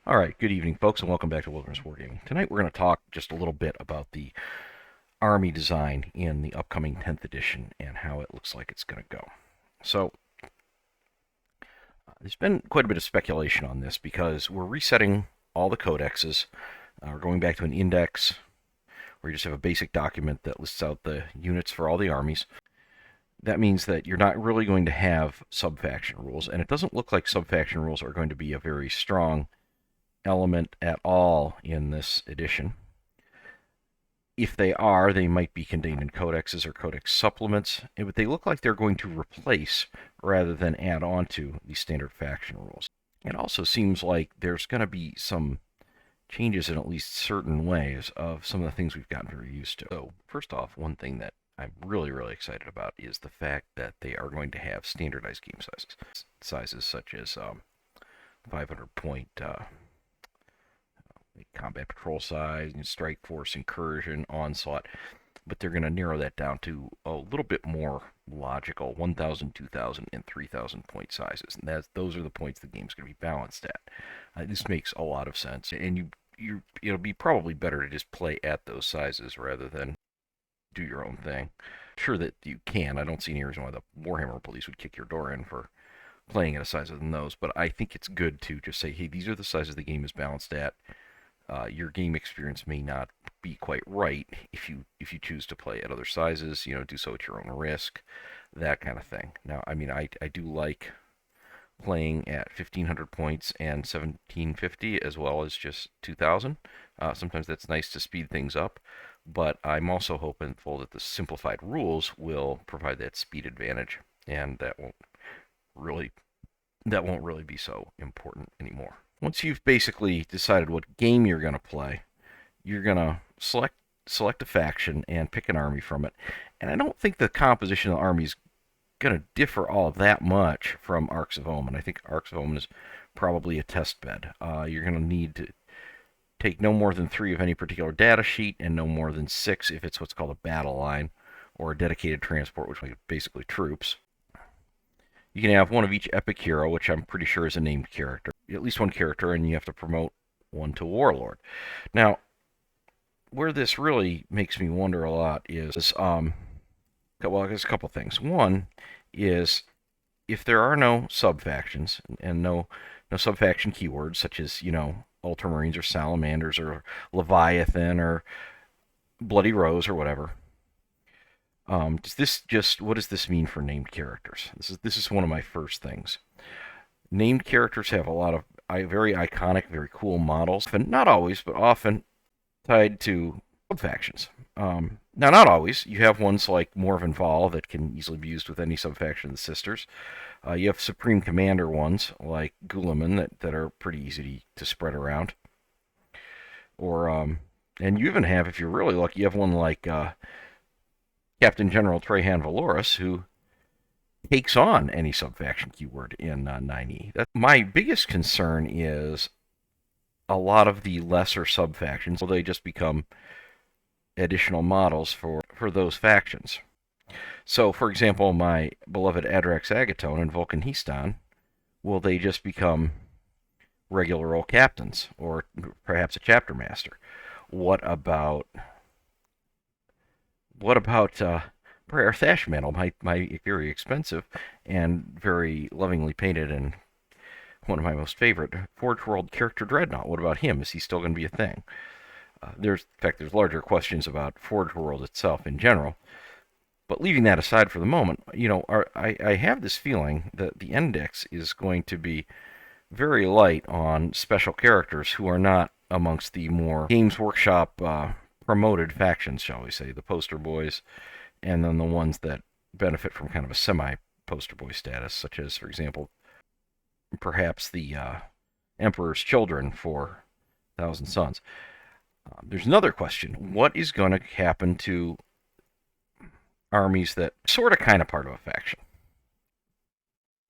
All right, good evening, folks, and welcome back to Wilderness Wargaming. Tonight we're going to talk just a little bit about the army design in the upcoming 10th edition and how it looks like it's going to go. So, there's been quite a bit of speculation on this because we're resetting all the codexes. We're going back to an index where you just have a basic document that lists out the units for all the armies. That means that you're not really going to have subfaction rules, and it doesn't look like subfaction rules are going to be a very strong element at all in this edition. If they are, they might be contained in codexes or codex supplements, but they look like they're going to replace rather than add on to the standard faction rules. It also seems like there's going to be some changes in at least certain ways of some of the things we've gotten very used to. So, first off, one thing that I'm really excited about is the fact that they are going to have standardized game sizes such as 500 point combat patrol size, and strike force, incursion, onslaught, but they're going to narrow that down to a little bit more logical 1,000, 2,000, and 3,000 point sizes. And those are the points the game's going to be balanced at. This makes a lot of sense, and it'll be probably better to just play at those sizes rather than do your own thing. Sure that you can. I don't see any reason why the Warhammer police would kick your door in for playing at a size than those, but I think it's good to just say, hey, these are the sizes the game is balanced at. Your game experience may not be quite right if you choose to play at other sizes. Do so at your own risk, that kind of thing. Now, I mean, I do like playing at 1,500 points and 1,750 as well as just 2,000. Sometimes that's nice to speed things up, but I'm also hopeful that the simplified rules will provide that speed advantage, and that won't really be so important anymore. Once you've basically decided what game you're going to play, you're going to select a faction and pick an army from it. And I don't think the composition of the army is going to differ all that much from Arcs of Omen. I think Arcs of Omen is probably a test bed. You're going to need to take no more than 3 of any particular data sheet and no more than 6 if it's what's called a battle line or a dedicated transport, which is basically troops. You can have one of each epic hero, which I'm pretty sure is a named character. At least one character, and you have to promote one to warlord. Now, where this really makes me wonder a lot is, well, there's a couple things. One is if there are no subfactions and no subfaction keywords such as, Ultramarines or Salamanders or Leviathan or Bloody Rose or whatever. What does this mean for named characters? This is one of my first things. Named characters have a lot of very iconic, very cool models, and not always, but often tied to subfactions. Now, not always. You have ones like Morven Val that can easily be used with any subfaction of the Sisters. You have Supreme Commander ones like Guilliman that are pretty easy to spread around. Or, and you even have, if you're really lucky, you have one like Captain General Trajan Valoris, who takes on any subfaction keyword in 9e. My biggest concern is a lot of the lesser subfactions, will they just become additional models for those factions? So, for example, my beloved Adrax Agaton and Vulcan Histon, will they just become regular old captains, or perhaps a chapter master? What about Prayer Thatch Mantle, my very expensive and very lovingly painted and one of my most favorite Forge World character Dreadnought? What about him? Is he still going to be a thing? There's larger questions about Forge World itself in general. But leaving that aside for the moment, I have this feeling that the index is going to be very light on special characters who are not amongst the more Games Workshop promoted factions, shall we say, the poster boys, and then the ones that benefit from kind of a semi-poster boy status, such as, for example, perhaps the Emperor's Children for Thousand Sons. There's another question. What is going to happen to armies that sort of kind of part of a faction?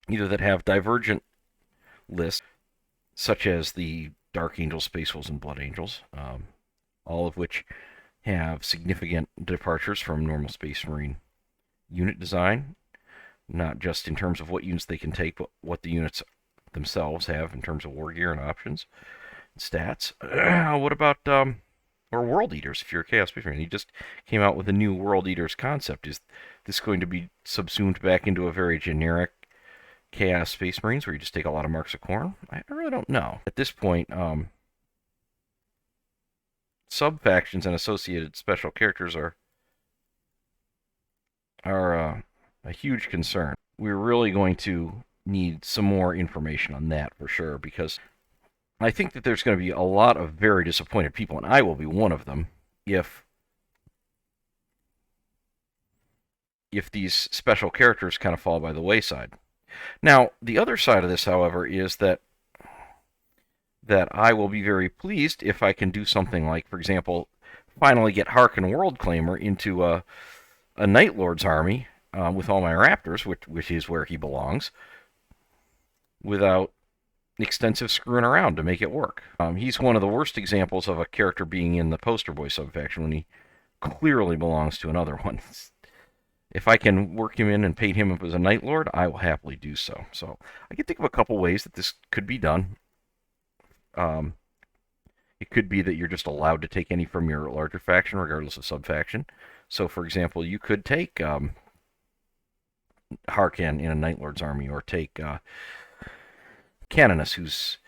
Either that have divergent lists, such as the Dark Angels, Space Wolves, and Blood Angels, all of which have significant departures from normal Space Marine unit design, not just in terms of what units they can take, but what the units themselves have in terms of war gear and options. stats. What about or World Eaters? If you're a Chaos Space Marine, he just came out with a new World Eaters concept. Is this going to be subsumed back into a very generic Chaos Space Marines where you just take a lot of marks of corn? I really don't know. At this point, subfactions and associated special characters are a huge concern. We're really going to need some more information on that for sure, because I think that there's going to be a lot of very disappointed people, and I will be one of them, if these special characters kind of fall by the wayside. Now, the other side of this, however, is that I will be very pleased if I can do something like, for example, finally get Harkin World Claimer into a Night Lord's army with all my Raptors, which is where he belongs, without extensive screwing around to make it work. He's one of the worst examples of a character being in the poster boy subfaction when he clearly belongs to another one. If I can work him in and paint him up as a Night Lord, I will happily do so. So I can think of a couple ways that this could be done. It could be that you're just allowed to take any from your larger faction, regardless of subfaction. So, for example, you could take Harkin in a Night Lord's army, or take Canoness, whose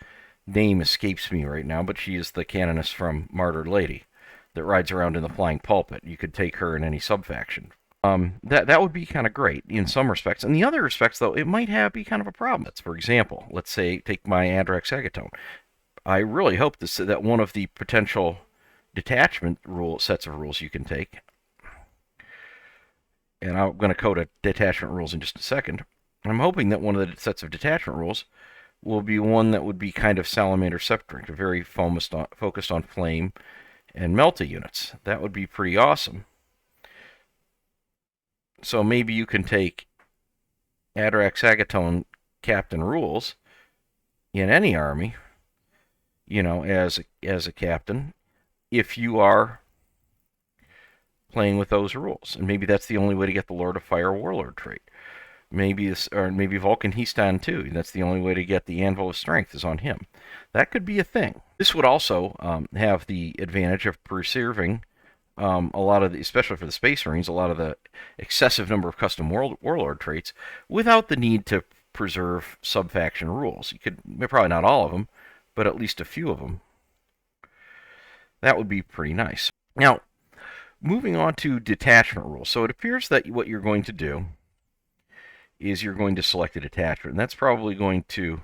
name escapes me right now, but she is the Canoness from Martyred Lady that rides around in the flying pulpit. You could take her in any subfaction. That would be kind of great in some respects. In the other respects, though, it might be kind of a problem. For example, let's say take my Andrax Agatone. I really hope that one of the potential detachment sets of rules you can take, and I'm going to code detachment rules in just a second. I'm hoping that one of the sets of detachment rules will be one that would be kind of Salamander Scepter, very focused on flame and melta units. That would be pretty awesome. So maybe you can take Andrax Agatone Captain rules in any army, as a captain, if you are playing with those rules. And maybe that's the only way to get the Lord of Fire Warlord trait. Maybe Vulcan Histan too. That's the only way to get the Anvil of Strength is on him. That could be a thing. This would also have the advantage of preserving a lot of especially for the Space Marines, a lot of the excessive number of custom Warlord traits without the need to preserve subfaction rules. You could, probably not all of them, but at least a few of them. That would be pretty nice. Now, moving on to detachment rules. So it appears that what you're going to do is you're going to select a detachment, and that's probably going to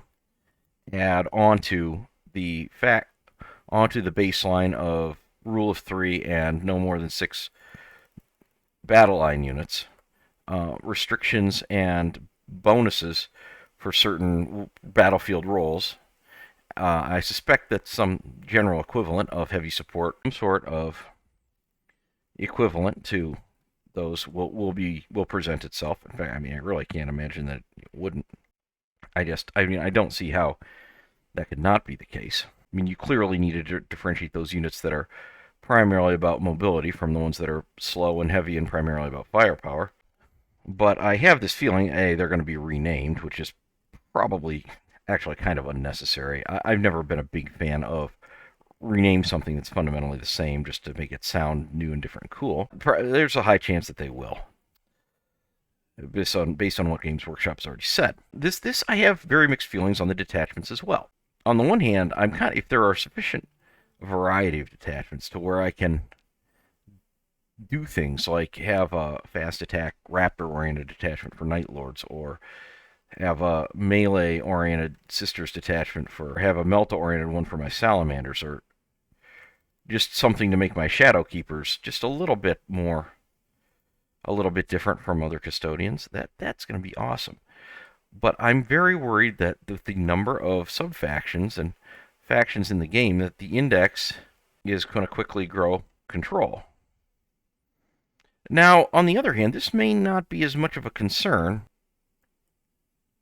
add onto the baseline of rule of 3 and no more than 6 battle line units, restrictions and bonuses for certain battlefield roles. I suspect that some general equivalent of heavy support, some sort of equivalent to those will present itself. In fact, I really can't imagine that it wouldn't. I don't see how that could not be the case. You clearly need to differentiate those units that are primarily about mobility from the ones that are slow and heavy and primarily about firepower. But I have this feeling, they're going to be renamed, which is probably actually kind of unnecessary. I've never been a big fan of rename something that's fundamentally the same just to make it sound new and different and cool. There's a high chance that they will, based on what Games Workshop's already said. This I have very mixed feelings on the detachments as well. On the one hand, if there are sufficient variety of detachments to where I can do things like have a fast attack raptor-oriented detachment for Night Lords, or have a melee-oriented Sisters detachment have a Melta-oriented one for my Salamanders, or just something to make my Shadow Keepers just a little bit different from other custodians. That's going to be awesome. But I'm very worried that with the number of subfactions and factions in the game, that the index is going to quickly grow control. Now, on the other hand, this may not be as much of a concern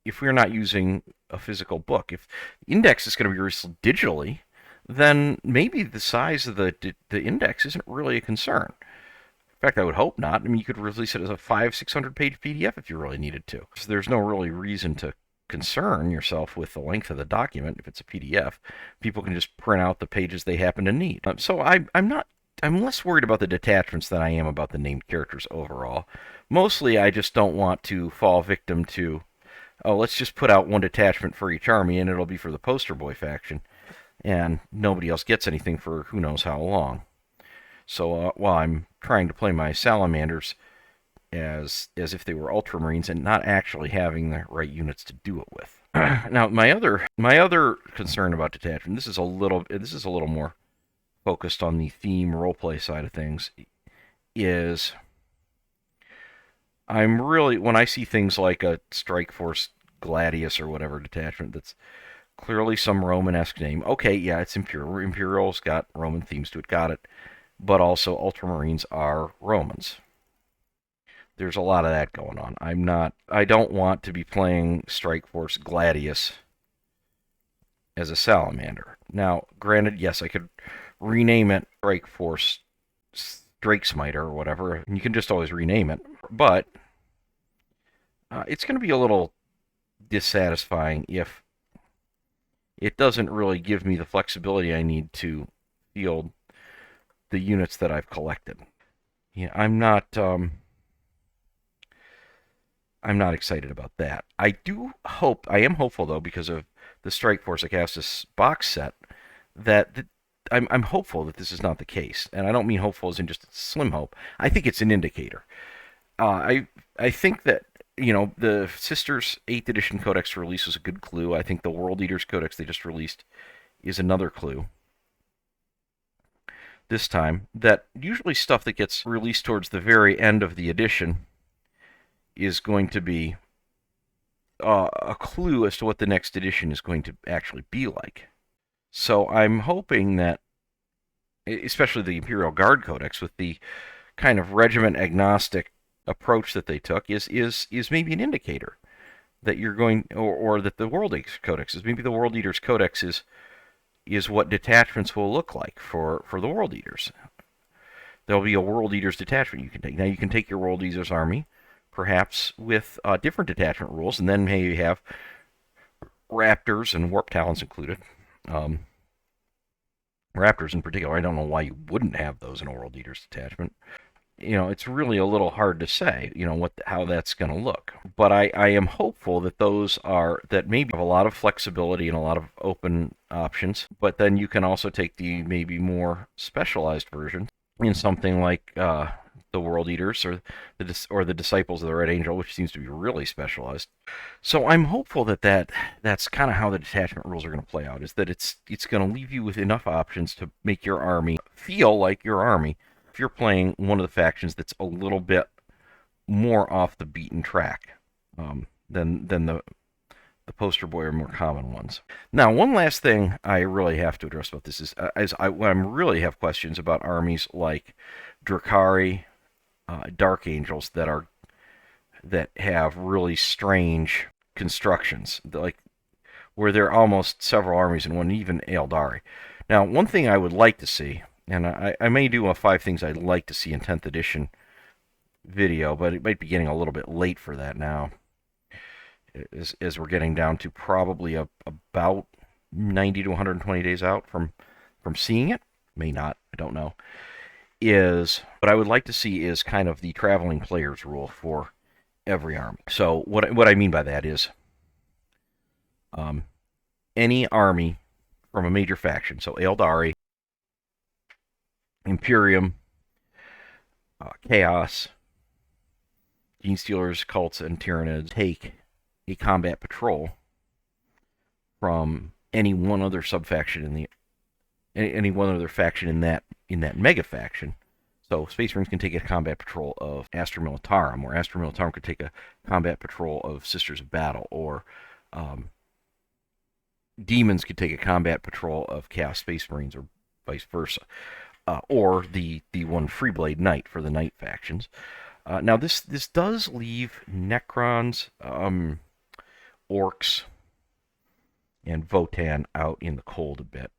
if we're not using a physical book. If the index is going to be released digitally, then maybe the size of the index isn't really a concern. In fact, I would hope not. You could release it as a 500-600 page PDF if you really needed to. So there's no really reason to concern yourself with the length of the document. If it's a PDF, people can just print out the pages they happen to need. So I'm less worried about the detachments than I am about the named characters overall. Mostly, I just don't want to fall victim to, oh, let's just put out one detachment for each army, and it'll be for the poster boy faction, and nobody else gets anything for who knows how long. So while I'm trying to play my salamanders as if they were ultramarines and not actually having the right units to do it with. Now, my other concern about detachment, this is a little more focused on the theme roleplay side of things, is when I see things like a Strike Force Gladius or whatever detachment that's clearly some Roman-esque name. Okay, yeah, it's Imperial. Imperial's got Roman themes to it, got it. But also, Ultramarines are Romans. There's a lot of that going on. I don't want to be playing Strike Force Gladius as a salamander. Now, granted, yes, I could rename it Strike Force Drake Smiter or whatever, and you can just always rename it, but it's going to be a little dissatisfying if it doesn't really give me the flexibility I need to field the units that I've collected. Yeah, I'm not excited about that. I am hopeful though, because of the Strike Force Agastus box set, that I'm hopeful that this is not the case, and I don't mean hopeful as in just a slim hope. I think it's an indicator. I think that the Sisters 8th Edition Codex release was a good clue. I think the World Eaters Codex they just released is another clue. This time, that usually stuff that gets released towards the very end of the edition is going to be a clue as to what the next edition is going to actually be like. So I'm hoping that, especially the Imperial Guard Codex, with the kind of regiment agnostic approach that they took, is maybe an indicator that you're going, or that the World Eaters Codex is maybe the World Eaters Codex is what detachments will look like for the World Eaters. There'll be a World Eaters detachment you can take. Now you can take your World Eaters army, perhaps with different detachment rules, and then maybe have Raptors and Warp Talons included. Raptors in particular, I don't know why you wouldn't have those in a World Eaters detachment. It's really a little hard to say, how that's going to look. But I am hopeful that that maybe have a lot of flexibility and a lot of open options. But then you can also take the maybe more specialized version in something like the World Eaters or the Disciples of the Red Angel, which seems to be really specialized. So I'm hopeful that's kind of how the detachment rules are going to play out, is that it's going to leave you with enough options to make your army feel like your army. If you're playing one of the factions that's a little bit more off the beaten track than the poster boy or more common ones. Now, one last thing I really have to address about this is I really have questions about armies like Drakari, Dark Angels that have really strange constructions, like where they're almost several armies in one, even Eldari. Now, one thing I would like to see, and I may do a 5 things I'd like to see in 10th edition video, but it might be getting a little bit late for that now, as we're getting down to probably about 90 to 120 days out from seeing it. May not, I don't know. What I would like to see is kind of the traveling players rule for every army. So what I mean by that is any army from a major faction, so Eldari, Imperium, Chaos, Genestealers, Cults, and Tyranids, take a combat patrol from any one other subfaction any one other faction in that mega faction. So Space Marines can take a combat patrol of Astra Militarum, or Astra Militarum could take a combat patrol of Sisters of Battle, or Demons could take a combat patrol of Chaos Space Marines, or vice versa. Or the one Freeblade Knight for the Knight factions. Now this does leave Necrons, Orcs, and Votann out in the cold a bit.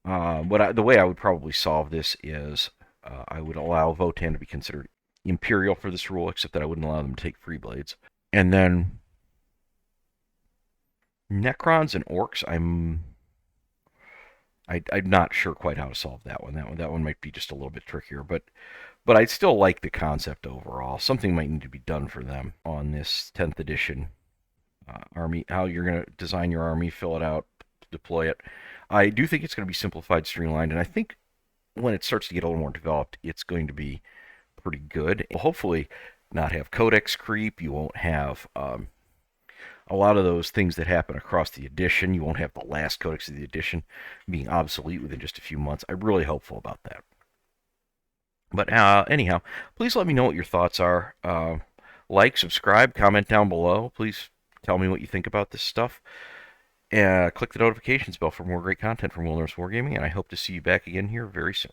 The way I would probably solve this is I would allow Votann to be considered Imperial for this rule, except that I wouldn't allow them to take Freeblades. And then Necrons and orcs, I'm not sure quite how to solve that one. That one might be just a little bit trickier, but I still like the concept overall. Something might need to be done for them on this 10th edition army. How you're going to design your army, fill it out, deploy it. I do think it's going to be simplified, streamlined, and I think when it starts to get a little more developed, it's going to be pretty good. Hopefully, not have codex creep. You won't have a lot of those things that happen across the edition. You won't have the last codex of the edition being obsolete within just a few months. I'm really hopeful about that. But anyhow, please let me know what your thoughts are. Like, subscribe, comment down below. Please tell me what you think about this stuff. Click the notifications bell for more great content from Wilderness Wargaming, and I hope to see you back again here very soon.